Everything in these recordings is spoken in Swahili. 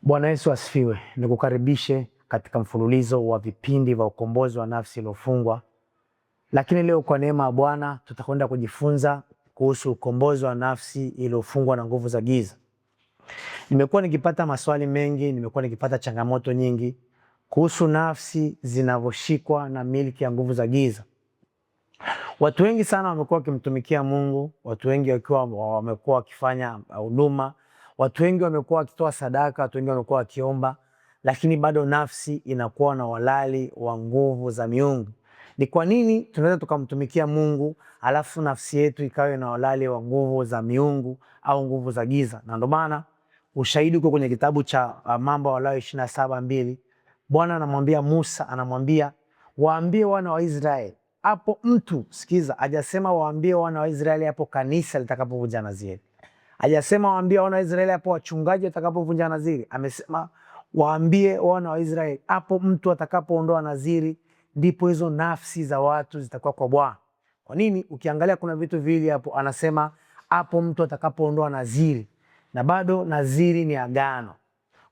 Bwana Yesu asifiwe. Nikukaribishe katika mfululizo wa vipindi vya ukombozi wa nafsi iliyofungwa. Lakini leo kwa neema ya Bwana tutakwenda kujifunza kuhusu ukombozi wa nafsi iliyofungwa na nguvu za giza. Nimekuwa nikipata maswali mengi, nimekuwa nikipata changamoto nyingi kuhusu nafsi zinavyoshikwa na miliki ya nguvu za giza. Watu wengi sana wamekuwa wakimtumikia Mungu, watu wengi wakiwa wamekuwa wakifanya huduma, watu wengi wamekuwa wakitoa sadaka, watu wengi wamekuwa wakiomba, lakini bado nafsi inakuwa na walali wa nguvu za miungu. Ni kwa nini tunaweza tukamtumikia Mungu alafu nafsi yetu ikawe na walali wa nguvu za miungu au nguvu za giza? Na ndio maana ushahidi uko kwenye kitabu cha Mambo ya Walawi 27:2. Bwana anamwambia Musa, anamwambia waambie wana wa Israeli. Hapo mtu sikiza, hajasema waambie wana wa Israeli hapo kanisa litakapovunja nadhiri. Hajasema waambie wana wa Israeli hapo wachungaji watakapovunja nadhiri. Amesema waambie wana wa Israeli hapo mtu atakapoondoa nadhiri, ndipo hizo nafsi za watu zitakuwa kwa Bwana. Kwa nini? Ukiangalia kuna vitu viwili hapo, anasema hapo mtu atakapoondoa nadhiri, na bado nadhiri ni agano.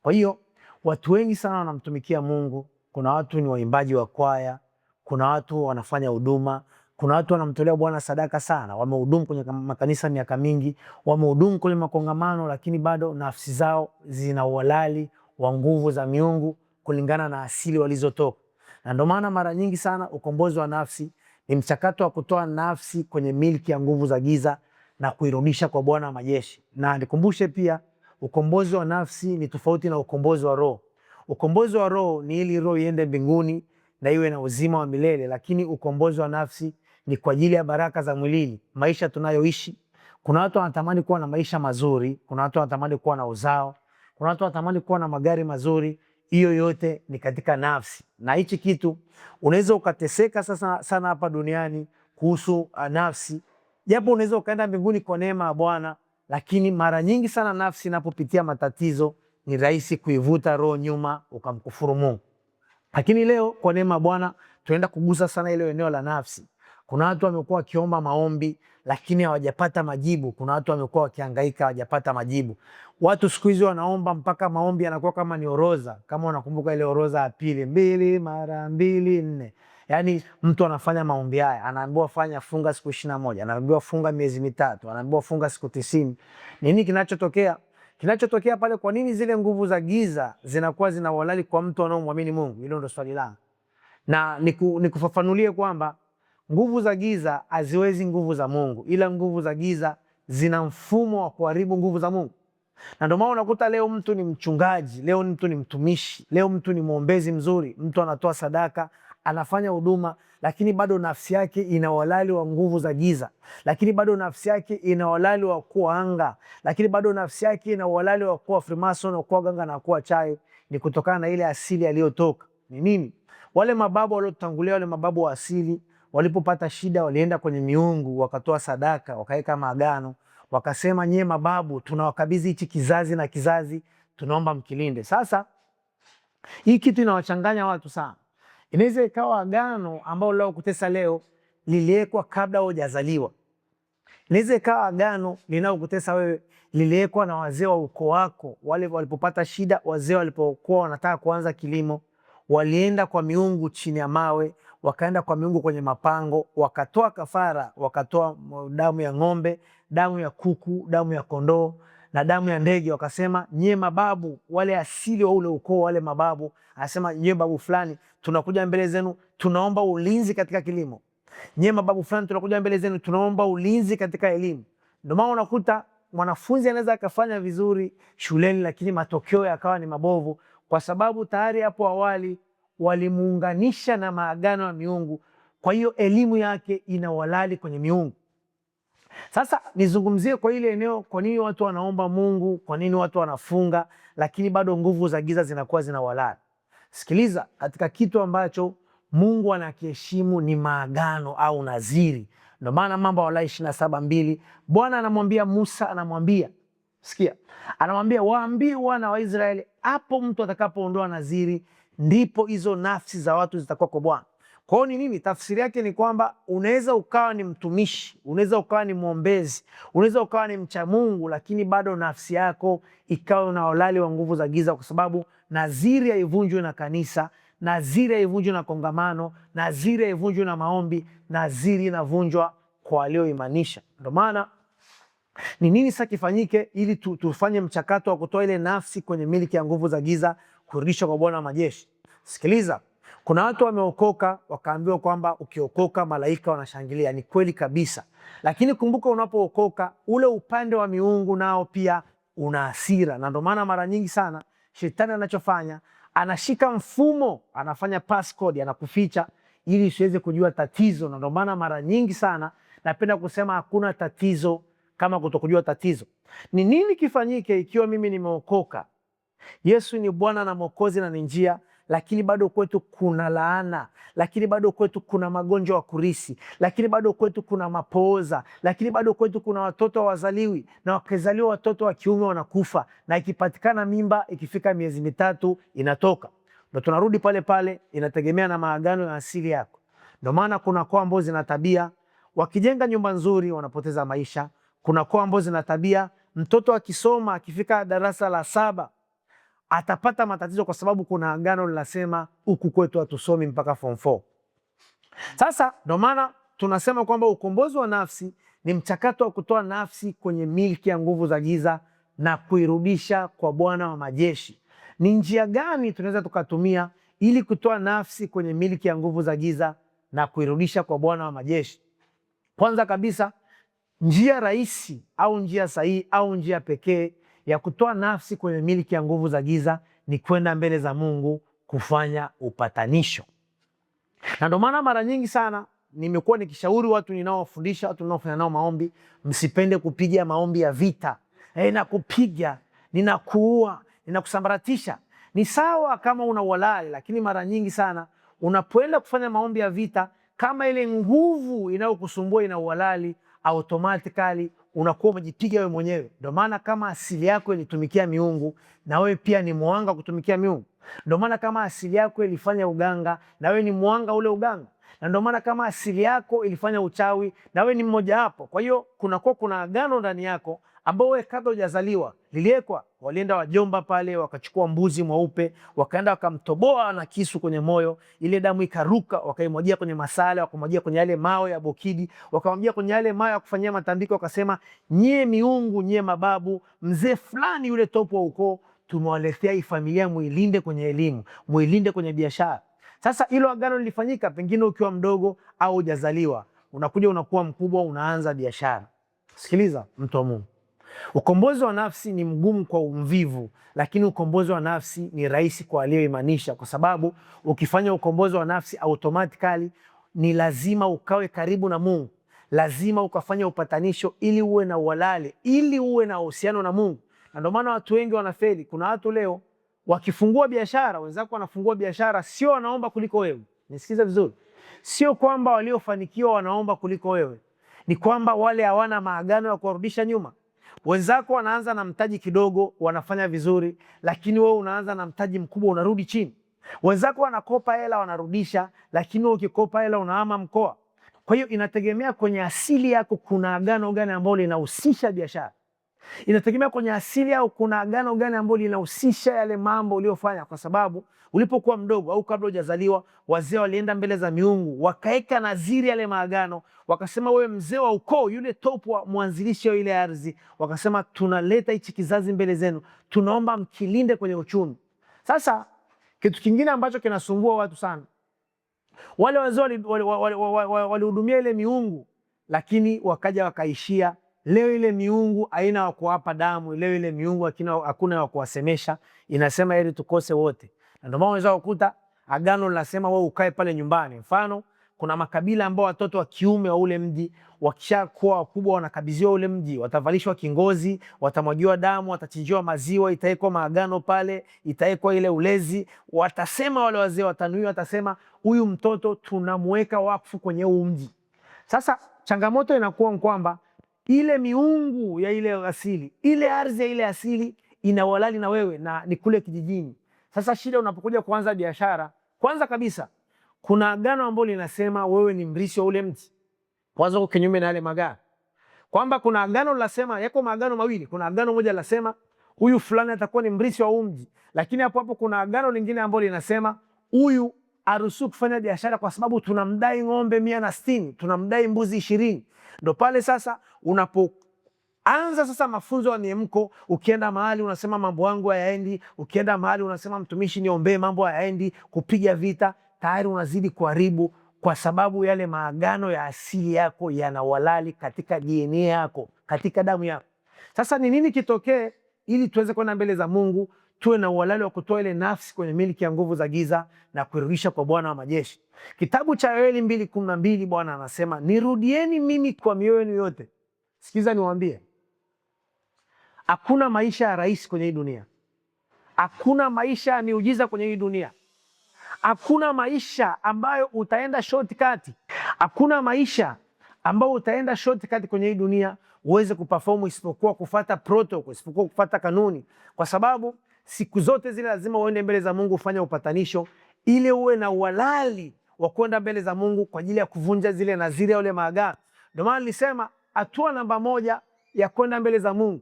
Kwa hiyo watu wengi sana wanamtumikia Mungu. Kuna watu ni waimbaji wa kwaya, kuna watu wanafanya huduma, kuna watu wanamtolea Bwana sadaka sana, wamehudumu kwenye makanisa miaka mingi, wamehudumu kwenye makongamano, lakini bado nafsi zao zina uhalali wa nguvu za miungu kulingana na asili walizotoka. Na ndio maana mara nyingi sana ukombozi wa nafsi ni mchakato wa kutoa nafsi kwenye milki ya nguvu za giza na kuirudisha kwa Bwana wa majeshi. Na nikumbushe pia, ukombozi wa nafsi ni tofauti na ukombozi wa roho. Ukombozi wa roho ni ili roho iende mbinguni na iwe na uzima wa milele, lakini ukombozi wa nafsi ni kwa ajili ya baraka za mwilini, maisha tunayoishi. Kuna watu wanatamani kuwa na maisha mazuri, kuna watu wanatamani kuwa na uzao, kuna watu wanatamani kuwa na magari mazuri. Hiyo yote ni katika nafsi, na hichi kitu unaweza ukateseka sana hapa duniani kuhusu nafsi, japo unaweza ukaenda mbinguni kwa neema ya Bwana, lakini mara nyingi sana nafsi inapopitia matatizo ni rahisi kuivuta roho nyuma ukamkufuru Mungu. Lakini leo kwa neema ya Bwana tunaenda kugusa sana ile eneo la nafsi. Kuna watu wamekuwa wakiomba maombi lakini hawajapata majibu. Kuna watu wamekuwa wakihangaika hawajapata majibu. Watu siku hizi wanaomba mpaka maombi yanakuwa kama ni orodha. Kama unakumbuka ile orodha ya pili, 2 mara 2 4. Yaani mtu anafanya maombi haya, anaambiwa funga siku 21, anaambiwa funga miezi mitatu, anaambiwa funga siku 90. Nini kinachotokea? Kinachotokea pale, kwa nini zile nguvu za giza zinakuwa zina uhalali kwa mtu anaomwamini Mungu? Hilo ndio swali langu. Na nikufafanulie kwamba nguvu za giza haziwezi nguvu za Mungu, ila nguvu za giza zina mfumo wa kuharibu nguvu za Mungu. Na ndio maana unakuta leo mtu ni mchungaji, leo mtu ni mtumishi, leo mtu ni mwombezi mzuri, mtu anatoa sadaka, anafanya huduma, lakini bado nafsi yake ina uhalali wa nguvu za giza, lakini bado nafsi yake ina uhalali wa kuwa anga, lakini bado nafsi yake ina uhalali wa kuwa Freemason, wa kuwa ganga na kuwa chawi. Ni kutokana na ile asili aliyotoka. Ni nini? Wale mababu waliotangulia, wale mababu wa asili, walipopata shida walienda kwenye miungu, wakatoa sadaka, wakaweka maagano, wakasema nyie mababu, tunawakabidhi hichi kizazi na kizazi, tunaomba mkilinde. Sasa hii kitu inawachanganya watu sana. Inaweza ikawa agano ambao leo kutesa leo liliwekwa kabla hujazaliwa. Inaweza ikawa agano linaokutesa wewe liliwekwa na wazee wa ukoo wako. Wale walipopata shida, wazee walipokuwa wanataka kuanza kilimo, walienda kwa miungu chini ya mawe, wakaenda kwa miungu kwenye mapango, wakatoa kafara, wakatoa damu ya ng'ombe, damu ya kuku, damu ya kondoo na damu ya ndege. Wakasema nyie mababu, wale asili wa ule ukoo, wale mababu, anasema nyie babu fulani, tunakuja mbele zenu, tunaomba ulinzi katika kilimo. Nyie mababu fulani, tunakuja mbele zenu, tunaomba ulinzi katika elimu. Ndio maana unakuta mwanafunzi anaweza akafanya vizuri shuleni, lakini matokeo yakawa ni mabovu, kwa sababu tayari hapo awali walimuunganisha na maagano ya miungu. Kwa hiyo elimu yake ina uhalali kwenye miungu. Sasa nizungumzie kwa ile eneo, kwa nini watu wanaomba Mungu, kwa nini watu wanafunga, lakini bado nguvu za giza zinakuwa zina uhalali. Sikiliza, katika kitu ambacho Mungu anakiheshimu ni maagano au nadhiri. Ndio maana Mambo ya Walawi 27:2, Bwana anamwambia Musa, anamwambia, sikia, anamwambia waambie wana wa Israeli hapo mtu atakapoondoa nadhiri, ndipo hizo nafsi za watu zitakuwa kwa Bwana. Kwa hiyo ni nini? Tafsiri yake ni kwamba unaweza ukawa ni mtumishi, unaweza ukawa ni mwombezi, unaweza ukawa ni mcha Mungu, lakini bado nafsi yako ikawa na ulali wa nguvu za giza, kwa sababu nadhiri haivunjwi na kanisa, nadhiri haivunjwi na kongamano, nadhiri haivunjwi na maombi, nadhiri inavunjwa kwa walioimanisha. Ndio maana ni nini sasa kifanyike ili tufanye mchakato wa kutoa ile nafsi kwenye miliki ya nguvu za giza kurudisha kwa Bwana wa majeshi? Sikiliza, kuna watu wameokoka wakaambiwa kwamba ukiokoka malaika wanashangilia. Ni kweli kabisa, lakini kumbuka, unapookoka ule upande wa miungu nao pia una hasira, na ndio maana mara nyingi sana shetani anachofanya, anashika mfumo, anafanya passcode, anakuficha ili usiweze kujua tatizo. Na ndio maana mara nyingi sana napenda kusema hakuna tatizo kama kutokujua tatizo. Ni nini kifanyike ikiwa mimi nimeokoka, Yesu ni Bwana na Mwokozi na ni njia, lakini bado kwetu kuna laana, lakini bado kwetu kuna magonjwa ya kurithi, lakini bado kwetu kuna mapooza, lakini bado kwetu kuna watoto wazaliwi, na wakizaliwa watoto wa kiume wanakufa, na ikipatikana mimba ikifika miezi 3 inatoka. Ndio tunarudi pale pale, inategemea na maagano ya asili yako. Ndio maana kuna koo ambazo zina tabia, wakijenga nyumba nzuri wanapoteza maisha. Kuna koo ambazo zina tabia, mtoto akisoma akifika darasa la 7 atapata matatizo, kwa sababu kuna agano linasema huku kwetu hatusomi mpaka form 4. Sasa ndio maana tunasema kwamba ukombozi wa nafsi ni mchakato wa kutoa nafsi kwenye milki ya nguvu za giza na kuirudisha kwa Bwana wa majeshi. Ni njia gani tunaweza tukatumia ili kutoa nafsi kwenye milki ya nguvu za giza na kuirudisha kwa Bwana wa majeshi? Kwanza kabisa, njia rahisi au njia sahihi au njia pekee ya kutoa nafsi kwenye miliki ya nguvu za giza ni kwenda mbele za Mungu kufanya upatanisho. Na ndio maana mara nyingi sana nimekuwa nikishauri watu ninaowafundisha, watu ninaofanya nao maombi, msipende kupiga maombi ya vita. Nakupiga, ninakuua, ninakusambaratisha. Ni sawa kama una uhalali, lakini mara nyingi sana unapoenda kufanya maombi ya vita, kama ile nguvu inayokusumbua ina uhalali, automatically unakuwa umejipiga wewe mwenyewe. Ndio maana kama asili yako ilitumikia miungu, na wewe pia ni mwanga kutumikia miungu. Ndio maana kama asili yako ilifanya uganga, na wewe ni mwanga ule uganga. Na ndio maana kama asili yako ilifanya uchawi, na wewe ni mmoja hapo. Kwa hiyo kuna agano ndani yako ambao wewe kabla hujazaliwa liliwekwa. Walienda wajomba pale, wakachukua mbuzi mweupe, wakaenda wakamtoboa na kisu kwenye moyo, ile damu ikaruka, wakaimwagia kwenye masala, wakamwagia kwenye yale mawe ya bokidi, wakamwagia kwenye yale mawe ya kufanyia matambiko, wakasema, nyie miungu, nyie mababu, mzee fulani yule topo wa ukoo tumewaletea hii familia, muilinde kwenye elimu, muilinde kwenye biashara. Sasa hilo agano lilifanyika pengine ukiwa mdogo au hujazaliwa, unakuja unakuwa mkubwa, unaanza biashara. Sikiliza mtu wa Mungu, ukombozi wa nafsi ni mgumu kwa mvivu, lakini ukombozi wa nafsi ni rahisi kwa aliyoimanisha, kwa sababu ukifanya ukombozi wa nafsi automatically ni lazima ukawe karibu na Mungu, lazima ukafanya upatanisho ili uwe na uhalali, ili uwe na uhusiano na Mungu. Na ndio maana watu wengi wanafeli. Kuna watu leo wakifungua biashara, wenzako wanafungua biashara, sio wanaomba kuliko wewe. Nisikize vizuri, sio kwamba waliofanikiwa wanaomba kuliko wewe, ni kwamba wale hawana maagano ya kuwarudisha nyuma. Wenzako wanaanza na mtaji kidogo, wanafanya vizuri, lakini wewe unaanza na mtaji mkubwa, unarudi chini. Wenzako wanakopa hela, wanarudisha, lakini wewe ukikopa hela unahama mkoa. Kwa hiyo inategemea kwenye asili yako kuna agano gani ambalo linahusisha biashara. Inategemea kwenye asili yako kuna agano gani ambalo linahusisha yale mambo uliyofanya, kwa sababu ulipokuwa mdogo au kabla hujazaliwa, wazee walienda mbele za miungu, wakaeka nadhiri yale maagano, wakasema, wewe mzee wa ukoo yule topu wa mwanzilishi wa ile ardhi, wakasema, tunaleta hichi kizazi mbele zenu, tunaomba mkilinde kwenye uchumi. Sasa kitu kingine ambacho kinasumbua watu sana, wale wazee walihudumia ile miungu, lakini wakaja wakaishia. Leo ile miungu haina wa kuwapa damu, leo ile miungu hakuna wa kuwasemesha, inasema heri tukose wote. Na ndio maana unaweza kukuta agano linasema wewe ukae pale nyumbani. Mfano, kuna makabila ambao watoto wa kiume wa ule mji wakishakuwa wakubwa wanakabidhiwa ule mji, watavalishwa kingozi, watamwagiwa damu, watachinjiwa maziwa, itawekwa maagano pale, itawekwa ile ulezi. Watasema wale wazee, watanuia, watasema huyu mtoto tunamweka wakfu kwenye huu mji. Sasa changamoto inakuwa kwamba ile miungu ya ile asili, ile ardhi ya ile asili ina uhalali na wewe, na ni kule kijijini. Sasa shida unapokuja kuanza biashara, kwanza kabisa kuna agano ambalo linasema wewe ni mrithi wa ule mti. Wazo kinyume na yale magano. Kwamba kuna agano linasema, yako maagano mawili. Kuna agano moja linasema huyu fulani atakuwa ni mrithi wa mji. Lakini hapo hapo kuna agano lingine ambalo linasema huyu haruhusiwi kufanya biashara kwa sababu tunamdai ng'ombe 160, tunamdai mbuzi 20. Ndio pale sasa unapoanza sasa mafunzo ya miemko, ukienda mahali unasema mambo yangu hayaendi, ukienda mahali unasema mtumishi niombee mambo hayaendi, kupiga vita, tayari unazidi kuharibu, kwa sababu yale maagano ya asili yako yana uhalali katika DNA yako, katika damu yako. Sasa ni nini kitokee ili tuweze kwenda mbele za Mungu, tuwe na uhalali wa kutoa ile nafsi kwenye miliki ya nguvu za giza na kuirudisha kwa Bwana wa majeshi? Kitabu cha Yoeli 2:12, Bwana anasema, nirudieni mimi kwa mioyo yenu yote. Sikiza niwaambie, hakuna maisha ya rahisi kwenye hii dunia. Hakuna maisha ya miujiza kwenye hii dunia. Hakuna maisha ambayo utaenda shortcut. Hakuna maisha ambayo utaenda shortcut kwenye hii dunia uweze kuperform, isipokuwa kufuata protocol, isipokuwa kufuata kanuni. Kwa sababu siku zote zile lazima uende mbele za Mungu ufanye upatanisho, ili uwe na uhalali wa kwenda mbele za Mungu kwa ajili ya kuvunja zile naziri au ile maagano. Ndio maana nilisema hatua namba moja ya kwenda mbele za Mungu.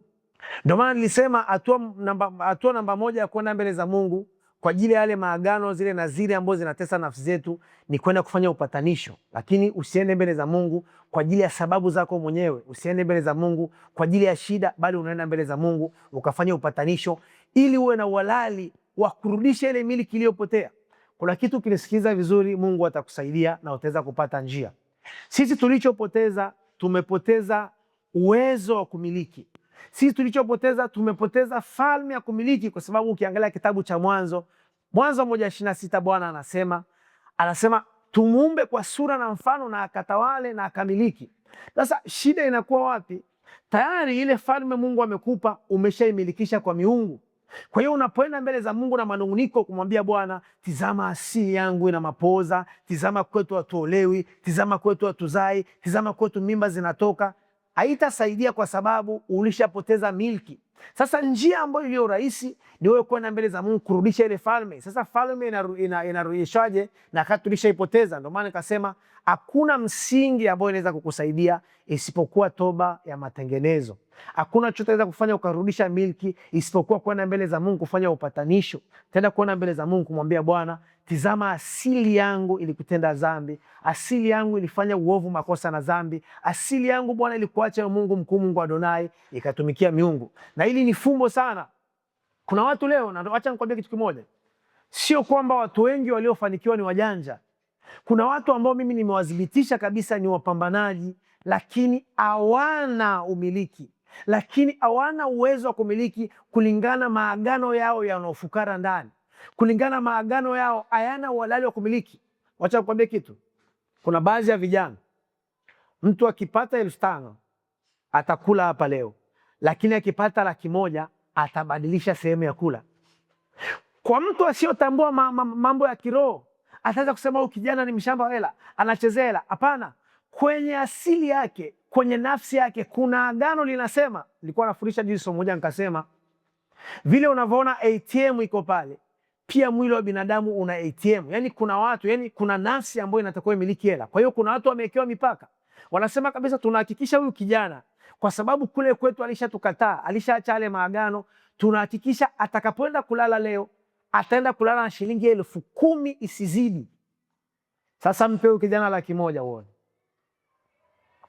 Ndio maana nilisema hatua namba moja ya kwenda mbele za Mungu kwa ajili ya yale maagano, zile naziri ambazo zinatesa nafsi zetu, ni kwenda kufanya upatanisho. Lakini usiende mbele za Mungu kwa ajili ya sababu zako mwenyewe. Usiende mbele za Mungu kwa ajili ya shida, bali unaenda mbele za Mungu ukafanya upatanisho ili uwe na uhalali wa kurudisha ile miliki iliyopotea. Kuna kitu kinisikiza vizuri, Mungu atakusaidia na utaweza kupata njia. Sisi tulichopoteza, tumepoteza uwezo wa kumiliki. Sisi tulichopoteza, tumepoteza falme ya kumiliki, kwa sababu ukiangalia kitabu cha Mwanzo 1:26, Bwana anasema tumuumbe kwa sura na mfano na akatawale na akamiliki. Sasa shida inakuwa wapi? Tayari ile falme Mungu amekupa umeshaimilikisha kwa miungu. Kwa hiyo unapoenda mbele za Mungu na manunguniko kumwambia Bwana, tizama asili yangu ina mapooza, tizama kwetu hatuolewi, tizama kwetu hatuzai, tizama kwetu mimba zinatoka, haitasaidia kwa sababu ulishapoteza milki. Sasa njia ambayo iliyo rahisi ni wewe kwenda mbele za Mungu kurudisha ile falme. Sasa falme inarudishwaje na kati tulishaipoteza? Ndio maana nikasema hakuna msingi ambao inaweza kukusaidia isipokuwa toba ya matengenezo. Hakuna chochote inaweza kufanya ukarudisha milki isipokuwa kwenda mbele za Mungu kufanya upatanisho. Tenda kwenda mbele za Mungu kumwambia Bwana, tizama asili yangu ilikutenda dhambi, asili yangu ilifanya uovu, makosa na dhambi, asili yangu Bwana ilikuacha Mungu mkuu, Mungu Adonai, ikatumikia miungu. Na hili ni fumbo sana. Kuna watu leo, na acha nikwambie kitu kimoja, sio kwamba watu wengi waliofanikiwa ni wajanja. Kuna watu ambao mimi nimewadhibitisha kabisa ni wapambanaji, lakini hawana umiliki, lakini hawana uwezo wa kumiliki kulingana maagano yao yanaofukara ndani, kulingana maagano yao hayana uhalali wa kumiliki. Wacha nikwambie kitu, kuna baadhi ya vijana, mtu akipata 5,000 atakula hapa leo, lakini akipata 100,000 atabadilisha sehemu ya kula. Kwa mtu asiyotambua mambo ya kiroho, ataweza kusema huyu kijana ni mshamba wa hela, anachezea hela. Hapana, kwenye asili yake, kwenye nafsi yake kuna agano linasema. Nilikuwa nafundisha juzi somo moja nikasema, vile unavyoona ATM iko pale, pia mwili wa binadamu una ATM. Yani kuna watu, yani kuna nafsi ambayo inatakiwa imiliki hela. Kwa hiyo kuna watu wamewekewa mipaka. Wanasema kabisa tunahakikisha huyu kijana, kwa sababu kule kwetu alishatukataa, alishaacha yale maagano, tunahakikisha atakapoenda kulala leo ataenda kulala na shilingi 10,000 isizidi. Sasa mpe huyu kijana 100,000 uone.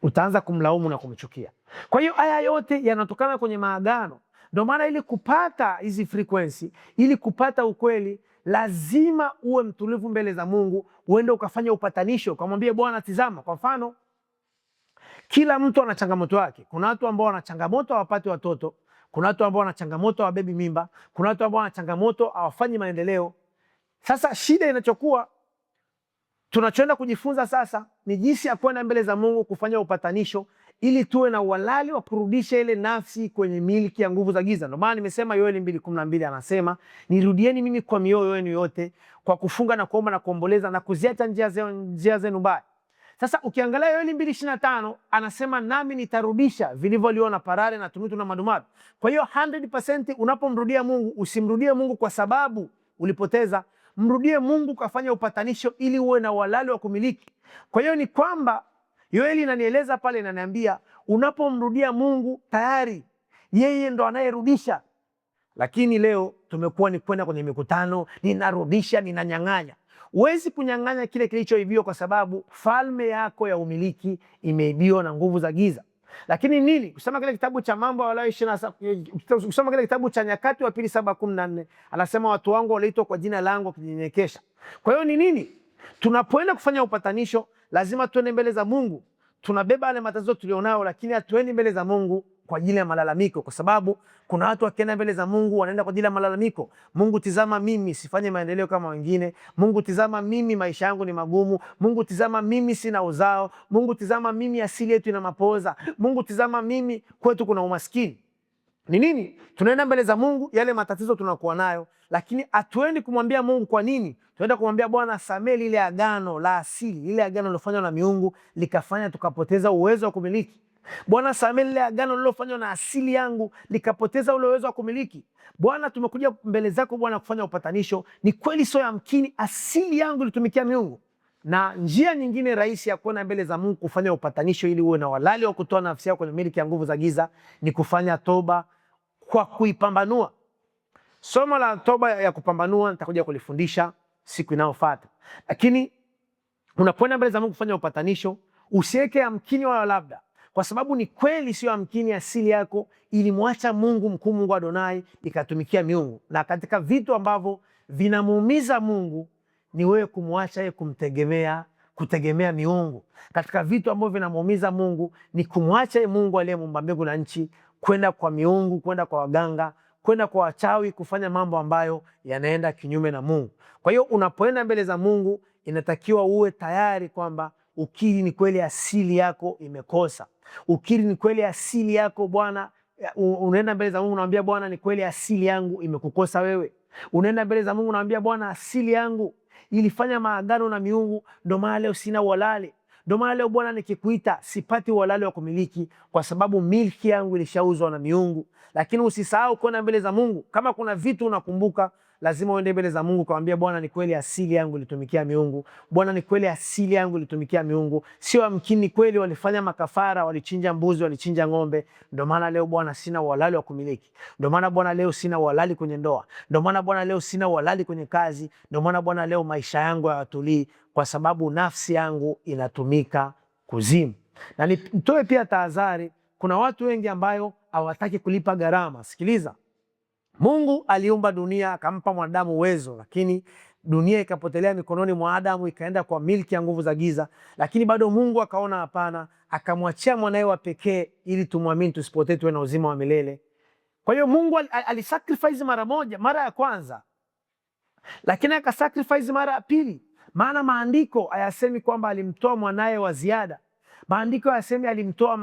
Utaanza kumlaumu na kumchukia. Kwa hiyo haya yote yanatokana kwenye maagano. Ndio maana ili kupata hizi frequency, ili kupata ukweli, lazima uwe mtulivu mbele za Mungu, uende ukafanya upatanisho, ukamwambie Bwana, tizama. Kwa mfano, kila mtu ana changamoto yake. Kuna watu ambao wana changamoto hawapati watoto, kuna watu ambao wana changamoto hawabebi mimba, kuna watu ambao wana changamoto hawafanyi maendeleo. Sasa shida inachokuwa, tunachoenda kujifunza sasa ni jinsi ya kwenda mbele za Mungu kufanya upatanisho ili tuwe na uhalali wa kurudisha ile nafsi kwenye miliki ya nguvu za giza. Ndio maana nimesema Yoeli 2:12 anasema, nirudieni mimi kwa mioyo yenu yote, kwa kufunga na kuomba na kuomboleza na kuziacha njia zenu mbaya. Sasa ukiangalia Yoeli 2:25 anasema, nami nitarudisha vilivyoliwa parare na tunutu na madumadu. Kwa hiyo 100% unapomrudia Mungu, usimrudie Mungu kwa sababu ulipoteza, mrudie Mungu kafanya upatanisho ili uwe na uhalali wa kumiliki. Kwa hiyo ni kwamba Yoeli inanieleza pale, inaniambia unapomrudia Mungu tayari yeye ndo anayerudisha. Lakini leo tumekuwa ni kwenda kwenye mikutano, ninarudisha, ninanyang'anya. Huwezi kunyang'anya kile kilichoibiwa, kwa sababu falme yako ya umiliki imeibiwa na nguvu za giza. Lakini nini? Kusoma kile kitabu cha Mambo ya Walawi 27, kusoma kile kitabu cha Nyakati wa Pili 7:14, anasema watu wangu waliitwa kwa jina langu wakijinyenyekesha. Kwa hiyo ni nini? Tunapoenda kufanya upatanisho lazima tuende mbele za Mungu. Tunabeba yale matatizo tulionayo, lakini hatuendi mbele za Mungu kwa ajili ya malalamiko, kwa sababu kuna watu wakienda mbele za Mungu wanaenda kwa ajili ya malalamiko. Mungu, tizama mimi sifanye maendeleo kama wengine. Mungu, tizama mimi maisha yangu ni magumu. Mungu, tizama mimi sina uzao. Mungu, tizama mimi asili yetu ina mapoza. Mungu, tizama mimi kwetu kuna umaskini. Ni nini? Tunaenda mbele za Mungu yale matatizo tunakuwa nayo, lakini hatuendi kumwambia Mungu. Kwa nini? Tunaenda kumwambia Bwana, samehe lile agano la asili, lile agano lilofanywa na miungu likafanya tukapoteza uwezo wa kumiliki. Bwana, samehe lile agano lilofanywa na asili yangu likapoteza ule uwezo wa kumiliki. Bwana, tumekuja mbele zako Bwana kufanya upatanisho. Ni kweli sio yamkini asili yangu ilitumikia miungu. Na njia nyingine rahisi ya kwenda mbele za Mungu kufanya upatanisho ili uwe na uhalali wa kutoa nafsi yako kwenye miliki ya nguvu za giza ni kufanya toba kwa kuipambanua. Somo la toba ya kupambanua nitakuja kulifundisha siku inayofuata. Lakini unapoenda mbele za Mungu kufanya upatanisho, usiweke yamkini wala labda, kwa sababu ni kweli sio yamkini asili yako ilimwacha Mungu mkuu, Mungu Adonai, ikatumikia miungu. Na katika vitu ambavyo vinamuumiza Mungu ni wewe kumwacha yeye, kutegemea miungu. Katika vitu ambavyo vinamuumiza Mungu ni kumwacha yeye Mungu aliyemuumba mbingu na nchi, kwenda kwa miungu, kwenda kwa waganga, kwenda kwa wachawi, kufanya mambo ambayo yanaenda kinyume na Mungu. Kwa hiyo unapoenda mbele za Mungu inatakiwa uwe tayari kwamba ukiri ni kweli asili yako imekosa. Ukiri ni kweli asili yako Bwana, unaenda mbele za Mungu unamwambia Bwana, ni kweli asili yangu imekukosa wewe. Unaenda mbele za Mungu unamwambia Bwana, asili yangu ilifanya maagano na miungu, ndio maana leo sina uhalali. Ndio maana leo Bwana nikikuita sipati uhalali wa kumiliki, kwa sababu milki yangu ilishauzwa na miungu. Lakini usisahau kwenda mbele za Mungu. Kama kuna vitu unakumbuka, lazima uende mbele za Mungu kumwambia Bwana, ni kweli asili yangu ilitumikia miungu. Bwana, ni kweli asili yangu ilitumikia miungu. Sio amkini kweli walifanya makafara, walichinja mbuzi, walichinja ng'ombe. Ndio maana leo Bwana sina uhalali wa kumiliki. Ndio maana Bwana leo sina uhalali kwenye ndoa. Ndio maana Bwana leo sina uhalali kwenye kazi. Ndio maana Bwana leo maisha yangu hayatulii, kwa sababu nafsi yangu inatumika kuzimu. Na nitoe pia tahadhari, kuna watu wengi ambayo hawataki kulipa gharama. Sikiliza. Mungu aliumba dunia akampa mwanadamu uwezo, lakini dunia ikapotelea mikononi mwa Adamu, ikaenda kwa milki ya nguvu za giza. Lakini bado Mungu akaona hapana, akamwachia mwanae wa pekee ili tumwamini tusipotee, tuwe na uzima wa milele. Kwa hiyo Mungu alisacrifice mara ya kwanza, lakini akasacrifice mara ya pili. Maana maandiko hayasemi kwamba alimtoa mwanae wa ziada. Maandiko hayasemi alimtoa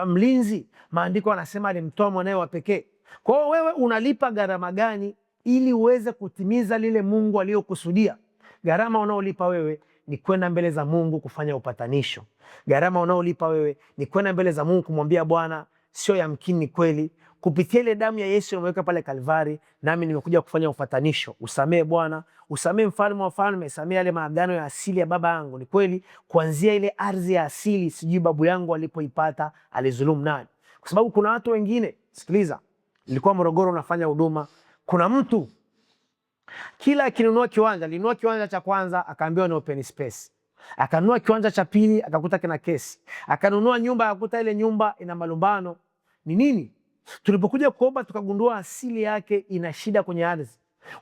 mlinzi. Maandiko yanasema alimtoa mwanae wa pekee. Kwa hiyo wewe unalipa gharama gani ili uweze kutimiza lile Mungu aliyokusudia? Gharama unaolipa wewe ni kwenda mbele za Mungu kufanya upatanisho. Gharama unaolipa wewe ni kwenda mbele za Mungu kumwambia Bwana, sio yamkini kweli kupitia ile damu ya Yesu imeweka pale Kalvari, nami nimekuja kufanya upatanisho. Usamee Bwana, usamee mfalme wa falme, samee yale maagano ya asili ya baba yangu. Ni kweli kuanzia ile ardhi ya asili, sijui babu yangu alipoipata alizulumu nani? Kwa sababu kuna watu wengine, sikiliza, nilikuwa Morogoro nafanya huduma. Kuna mtu kila akinunua kiwanja, alinunua kiwanja cha kwanza akaambiwa ni open space. Akanunua kiwanja cha pili akakuta kina kesi. Akanunua nyumba akakuta ile nyumba ina malumbano. Ni nini? Tulipokuja kuomba tukagundua asili yake ina shida kwenye ardhi.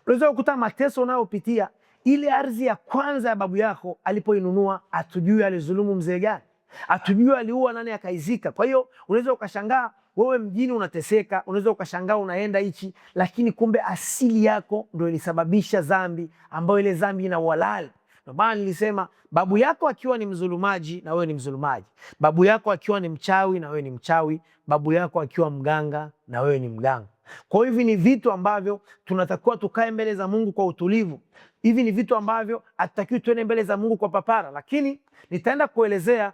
Unaweza kukuta mateso unayopitia, ile ardhi ya kwanza ya babu yako alipoinunua, atujui alizulumu mzee gani, atujui aliua nani akaizika. Kwa hiyo unaweza ukashangaa wewe mjini unateseka, unaweza ukashangaa unaenda hichi, lakini kumbe asili yako ndio ilisababisha dhambi, ambayo ile dhambi ina uhalali. Ndio maana nilisema babu yako akiwa ni mzulumaji na wewe ni mzulumaji. Babu yako akiwa ni mchawi na wewe ni mchawi. Babu yako akiwa mganga na wewe ni mganga. Kwa hivi ni vitu ambavyo tunatakiwa tukae mbele za Mungu kwa utulivu. Hivi ni vitu ambavyo hatutakiwi tuende mbele za Mungu kwa papara, lakini nitaenda kuelezea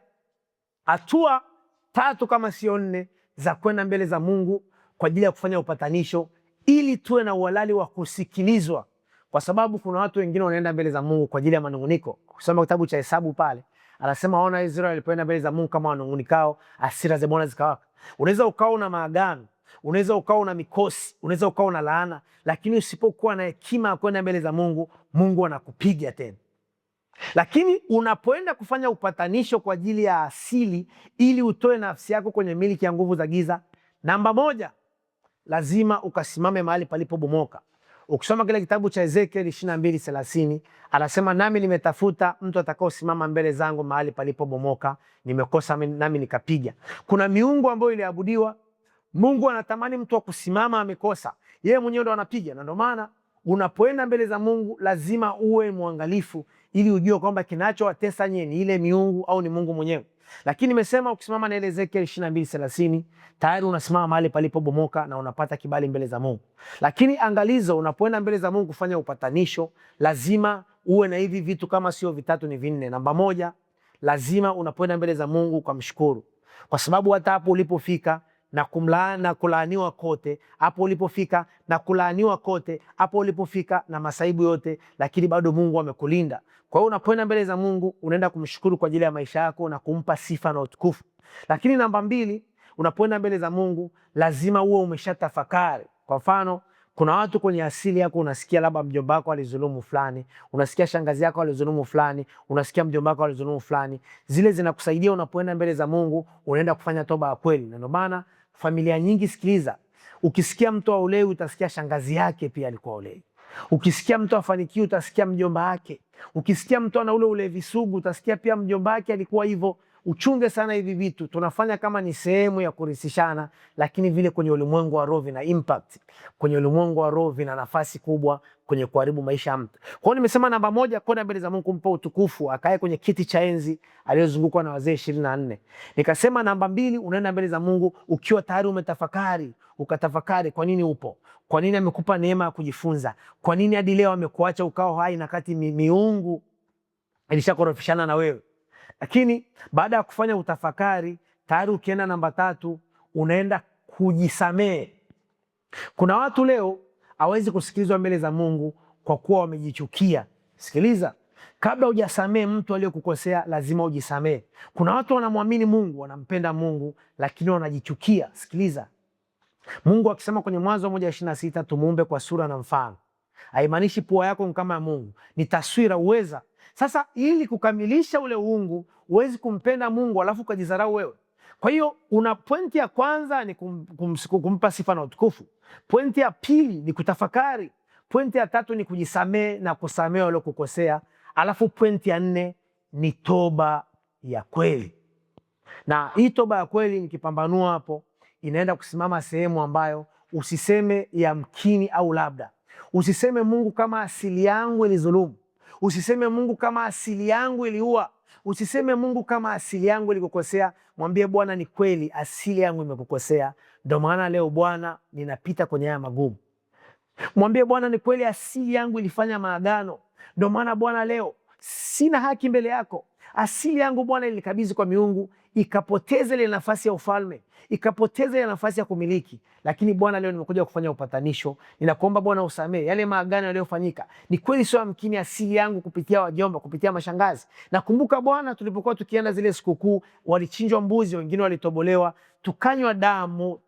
hatua 3 kama sio 4 za kwenda mbele za Mungu kwa ajili ya kufanya upatanisho ili tuwe na uhalali wa kusikilizwa kwa sababu kuna watu wengine wanaenda mbele za Mungu kwa ajili ya manunguniko. Kusoma kitabu cha Hesabu pale anasema, ona Israeli walipoenda mbele za Mungu kama wanungunikao, hasira za Bwana zikawaka. Unaweza ukawa una maagano, unaweza ukawa una mikosi, unaweza ukawa una laana, lakini usipokuwa na hekima ya kwenda mbele za Mungu, Mungu anakupiga tena. Lakini unapoenda kufanya upatanisho kwa ajili ya asili ili utoe nafsi yako kwenye miliki ya nguvu za giza, namba moja, lazima ukasimame mahali palipobomoka. Ukisoma kile kitabu cha Ezekiel 22:30 anasema, nami nimetafuta mtu atakaosimama mbele zangu mahali palipobomoka, nimekosa nami nikapiga. Kuna miungu ambayo iliabudiwa, Mungu anatamani mtu wa kusimama, amekosa, yeye mwenyewe ndo anapiga. Na ndio maana unapoenda mbele za Mungu lazima uwe mwangalifu ili ujue kwamba kinachowatesa nyie ni ile miungu au ni Mungu mwenyewe. Lakini nimesema ukisimama na ile Ezekiel 22:30 tayari unasimama mahali palipobomoka na unapata kibali mbele za Mungu. Lakini angalizo, unapoenda mbele za Mungu kufanya upatanisho, lazima uwe na hivi vitu, kama sio vitatu ni vinne. Namba moja, lazima unapoenda mbele za Mungu ukamshukuru, kwa sababu hata hapo ulipofika na kumlaana kulaaniwa kote, hapo ulipofika na kulaaniwa kote, hapo ulipofika na masaibu yote, lakini bado Mungu amekulinda. Kwa hiyo unapoenda mbele za Mungu unaenda kumshukuru kwa ajili ya maisha yako na kumpa sifa na utukufu. Lakini namba mbili, unapoenda mbele za Mungu lazima uwe umeshatafakari. Kwa mfano, kuna watu kwenye asili yako unasikia labda mjomba wako alizulumu fulani, unasikia shangazi yako alizulumu fulani, unasikia mjomba wako alizulumu fulani. Zile zinakusaidia unapoenda mbele za Mungu, unaenda kufanya toba ya kweli. Na ndio maana familia nyingi, sikiliza, ukisikia mtu aolewi utasikia shangazi yake pia alikuwa olewi. Ukisikia mtu afanikiwi utasikia mjomba wake. Ukisikia mtu ana ule ulevi sugu utasikia pia mjomba wake alikuwa hivyo. Uchunge sana hivi vitu. Tunafanya kama ni sehemu ya kurisishana, lakini vile kwenye ulimwengu wa roho vina impact. Kwenye ulimwengu wa roho vina nafasi kubwa kwenye kuharibu maisha ya mtu. Kwa hiyo nimesema namba moja, kwenda mbele za Mungu kumpa utukufu, akae kwenye kiti cha enzi aliyozungukwa na wazee 24. Nikasema namba mbili, unaenda mbele za Mungu ukiwa tayari umetafakari, ukatafakari kwa nini upo. Kwa nini amekupa neema ya kujifunza? Kwa nini hadi leo amekuacha ukao hai na kati miungu ilishakorofishana na wewe? Lakini baada ya kufanya utafakari, tayari ukienda namba tatu, unaenda kujisamehe. Kuna watu leo hawezi kusikilizwa mbele za Mungu kwa kuwa wamejichukia. Sikiliza, kabla hujasamehe mtu aliyekukosea lazima ujisamehe. Kuna watu wanamwamini Mungu, wanampenda Mungu, lakini wanajichukia. Sikiliza, Mungu akisema kwenye Mwanzo 1:26 tumuumbe kwa sura na mfano, haimaanishi pua yako ni kama ya Mungu, ni taswira, uweza. Sasa ili kukamilisha ule uungu, huwezi kumpenda Mungu alafu ukajidharau wewe. Kwa hiyo una pointi ya kwanza ni kumpa sifa na utukufu. Pointi ya pili ni kutafakari. Pointi ya tatu ni kujisamehe na kusamehe waliokukosea. Alafu pointi ya nne ni toba ya kweli. Na hii toba ya kweli nikipambanua hapo, inaenda kusimama sehemu ambayo usiseme yamkini au labda. Usiseme Mungu kama asili yangu ilizulumu. Usiseme Mungu kama asili yangu iliua. Usiseme Mungu kama asili yangu ilikukosea. Mwambie Bwana, ni kweli asili yangu imekukosea, ndio maana leo Bwana ninapita kwenye haya magumu. Mwambie Bwana, ni kweli asili yangu ilifanya maagano, ndio maana Bwana leo sina haki mbele yako. Asili yangu Bwana ilikabidhi kwa miungu, ikapoteza ile nafasi ya ufalme, ikapoteza ile nafasi ya kumiliki. Lakini Bwana leo nimekuja kufanya upatanisho. Ninakuomba Bwana usamehe yale maagano yaliyofanyika. Ni kweli sio yamkini asili yangu kupitia wajomba, kupitia mashangazi. Nakumbuka Bwana, tulipokuwa tukienda zile sikukuu, walichinjwa mbuzi, wengine walitobolewa, tukanywa damu,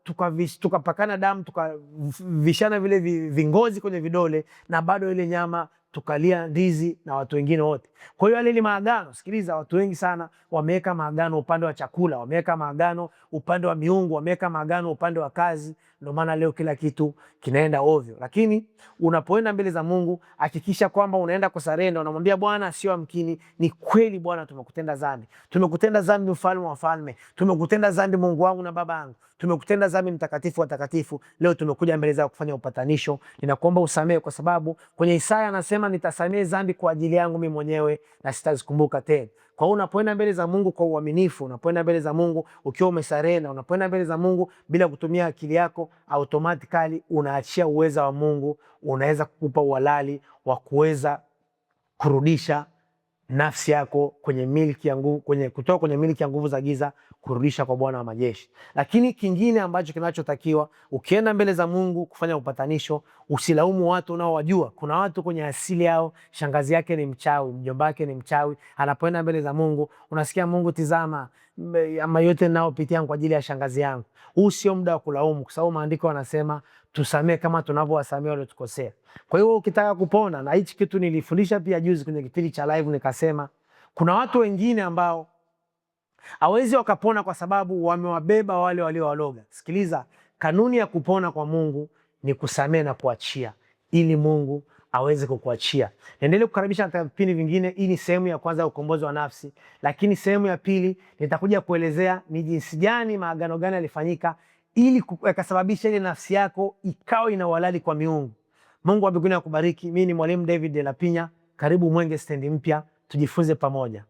tukapakana damu, tukavishana vile vingozi kwenye vidole, na bado ile nyama tukalia ndizi na watu wengine wote. Kwa hiyo yale ni maagano. Sikiliza, watu wengi sana wameweka maagano upande wa chakula, wameweka maagano upande wa miungu, wameweka maagano upande wa kazi. Ndio maana leo kila kitu kinaenda ovyo. Lakini unapoenda mbele za Mungu, hakikisha kwamba unaenda kusarenda, unamwambia Bwana, sio amkini, ni kweli Bwana, tumekutenda dhambi. Tumekutenda dhambi, mfalme wa falme. Tumekutenda dhambi, Mungu wangu na baba yangu. Tumekutenda dhambi, mtakatifu wa takatifu. Leo tumekuja mbele zako kufanya upatanisho. Ninakuomba usamehe, kwa sababu kwenye Isaya anasema nitasamehe dhambi kwa ajili yangu mimi mwenyewe na sitazikumbuka tena. Kwa hiyo unapoenda mbele za Mungu kwa uaminifu, unapoenda mbele za Mungu ukiwa umesarenda, unapoenda mbele za Mungu bila kutumia akili yako, automatically unaachia uweza wa Mungu, unaweza kukupa uhalali wa kuweza kurudisha nafsi yako kwenye miliki ya nguvu, kutoka kwenye miliki ya nguvu za giza kurudisha kwa Bwana wa majeshi. Lakini kingine ambacho kinachotakiwa ukienda mbele za Mungu kufanya upatanisho, usilaumu watu unaowajua. Kuna watu kwenye asili yao shangazi yake ni mchawi, mjomba wake ni mchawi. Anapoenda mbele za Mungu unasikia Mungu, tizama ama yote ninayopitia kwa ajili ya shangazi yangu. Huu sio muda wa kulaumu, kwa sababu maandiko yanasema tusamee kama tunavyowasamea waliotukosea. Kwa hiyo ukitaka kupona, na hichi kitu nilifundisha pia juzi kwenye kipindi cha live, nikasema kuna watu wengine ambao hawezi wakapona kwa sababu wamewabeba wale waliowaloga. Sikiliza, kanuni ya kupona kwa Mungu ni kusamee na kuachia, ili Mungu aweze kukuachia. Naendelee kukaribisha katika vipindi vingine. Hii ni sehemu ya kwanza ya ukombozi wa nafsi, lakini sehemu ya pili nitakuja kuelezea ni jinsi gani, maagano gani yalifanyika ili yakasababisha ile nafsi yako ikawa ina uhalali kwa miungu. Mungu wa mbinguni akubariki. Mimi ni Mwalimu David de la Pinya. Karibu Mwenge stendi mpya, tujifunze pamoja.